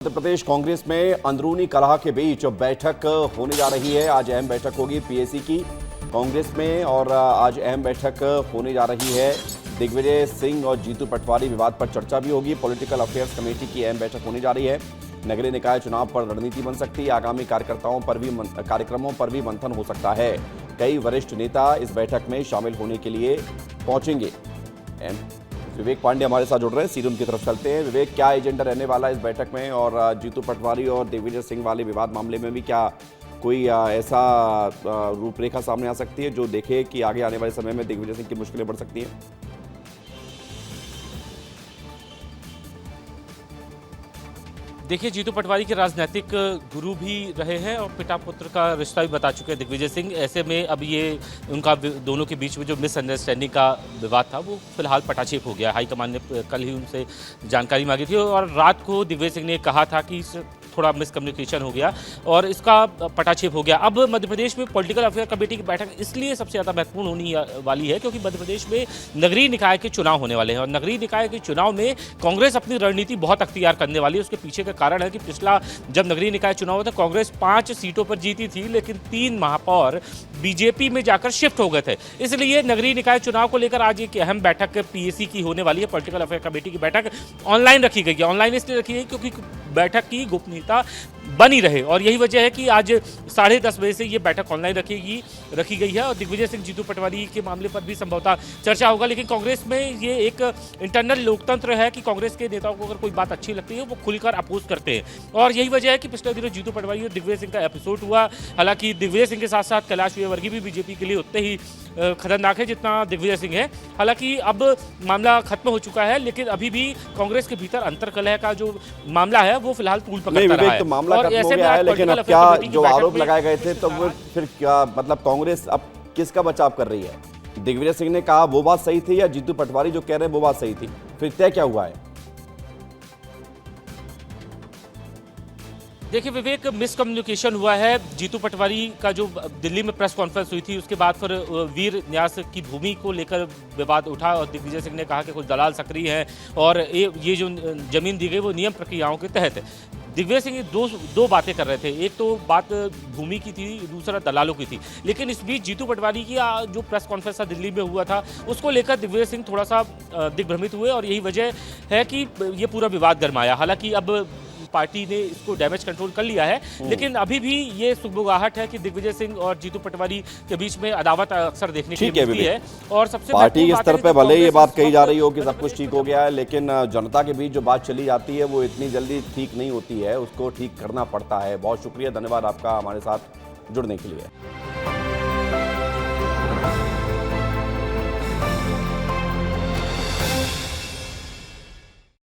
उत्तर प्रदेश कांग्रेस में अंदरूनी कलह के बीच बैठक होने जा रही है। आज अहम बैठक होगी पीएसी की कांग्रेस में और आज अहम बैठक होने जा रही है। दिग्विजय सिंह और जीतू पटवारी विवाद पर चर्चा भी होगी। पॉलिटिकल अफेयर्स कमेटी की अहम बैठक होने जा रही है। नगरीय निकाय चुनाव पर रणनीति बन सकती है। आगामी कार्यक्रमों पर भी मंथन हो सकता है। कई वरिष्ठ नेता इस बैठक में शामिल होने के लिए पहुंचेंगे। विवेक पांडे हमारे साथ जुड़ रहे हैं, सीरियम की तरफ चलते हैं। विवेक, क्या एजेंडा रहने वाला है इस बैठक में और जीतू पटवारी और दिग्विजय सिंह वाले विवाद मामले में भी क्या कोई ऐसा रूपरेखा सामने आ सकती है जो देखे कि आगे आने वाले समय में दिग्विजय सिंह की मुश्किलें बढ़ सकती हैं? देखिए, जीतू पटवारी के राजनीतिक गुरु भी रहे हैं और पिता पुत्र का रिश्ता भी बता चुके हैं दिग्विजय सिंह। ऐसे में अब ये उनका दोनों के बीच में जो मिसअंडरस्टैंडिंग का विवाद था वो फिलहाल पटाक्षेप हो गया। हाईकमान ने कल ही उनसे जानकारी मांगी थी और रात को दिग्विजय सिंह ने कहा था कि थोड़ा मिसकम्युनिकेशन हो गया और इसका पटाक्षेप हो गया। अब मध्य प्रदेश में पॉलिटिकल अफेयर कमेटी की बैठक इसलिए सबसे ज़्यादा महत्वपूर्ण होने वाली है क्योंकि मध्य प्रदेश में नगरीय निकाय के चुनाव होने वाले हैं और नगरीय निकाय के चुनाव में कांग्रेस अपनी रणनीति बहुत अख्तियार करने वाली है। उसके पीछे का कारण है कि पिछला जब नगरीय निकाय चुनाव हुआ था कांग्रेस 5 सीटों पर जीती थी, लेकिन 3 महापौर बीजेपी में जाकर शिफ्ट हो गए थे। इसलिए नगरीय निकाय चुनाव को लेकर आज एक अहम बैठक पीएसी की होने वाली है। पॉलिटिकल अफेयर कमेटी की बैठक ऑनलाइन रखी गई है। ऑनलाइन इसलिए रखी गई क्योंकि बैठक की गोपनीयता बनी रहे और यही वजह है कि आज 10:30 बजे से ये बैठक ऑनलाइन रखी गई है और दिग्विजय सिंह जीतू पटवारी के मामले पर भी संभवतः चर्चा होगा। लेकिन कांग्रेस में ये एक इंटरनल लोकतंत्र है कि कांग्रेस के नेताओं को अगर कोई बात अच्छी लगती है वो खुलकर अपोज करते हैं और यही वजह है कि पिछले दिनों जीतू पटवारी और दिग्विजय सिंह का एपिसोड हुआ। हालांकि दिग्विजय सिंह के साथ साथ कैलाश विजयवर्गीय भी बीजेपी के लिए उतने ही खतरनाक है जितना दिग्विजय सिंह है। हालांकि अब मामला खत्म हो चुका है, लेकिन अभी भी कांग्रेस के भीतर अंतर्कलह का जो मामला है वो फिलहाल तूल पकड़ता रहा है। तो मामला खत्म हो गया है, लेकिन अब क्या जो आरोप लगाए गए थे तो वो फिर क्या मतलब कांग्रेस अब किसका बचाव कर रही है? दिग्विजय सिंह ने कहा वो बात सही थी या जीतू पटवारी जो कह रहे हैं वो बात सही थी? फिर तय क्या हुआ है? देखिए विवेक, मिसकम्युनिकेशन हुआ है। जीतू पटवारी का जो दिल्ली में प्रेस कॉन्फ्रेंस हुई थी उसके बाद फिर वीर न्यास की भूमि को लेकर विवाद उठा और दिग्विजय सिंह ने कहा कि कुछ दलाल सक्रिय हैं और ये जो जमीन दी गई वो नियम प्रक्रियाओं के तहत है। दिग्विजय सिंह दो बातें कर रहे थे। एक तो बात भूमि की थी, दूसरा दलालों की थी। लेकिन इस बीच जीतू पटवारी की जो प्रेस कॉन्फ्रेंस था दिल्ली में हुआ था उसको लेकर दिग्विजय सिंह थोड़ा सा दिग्भ्रमित हुए और यही वजह है कि ये पूरा विवाद गरमाया। हालांकि अब पार्टी ने इसको डैमेज कंट्रोल कर लिया है, लेकिन अभी भी ये सुगबुगाहट है कि दिग्विजय सिंह और जीतू पटवारी के बीच में अदावत अक्सर देखने को मिलती है। और सबसे पार्टी के स्तर पे भले ये बात कही जा रही हो कि सब कुछ ठीक हो गया है, लेकिन जनता के बीच जो बात चली जाती है वो इतनी जल्दी ठीक नहीं होती है, उसको ठीक करना पड़ता है। बहुत शुक्रिया, धन्यवाद आपका हमारे साथ जुड़ने के लिए।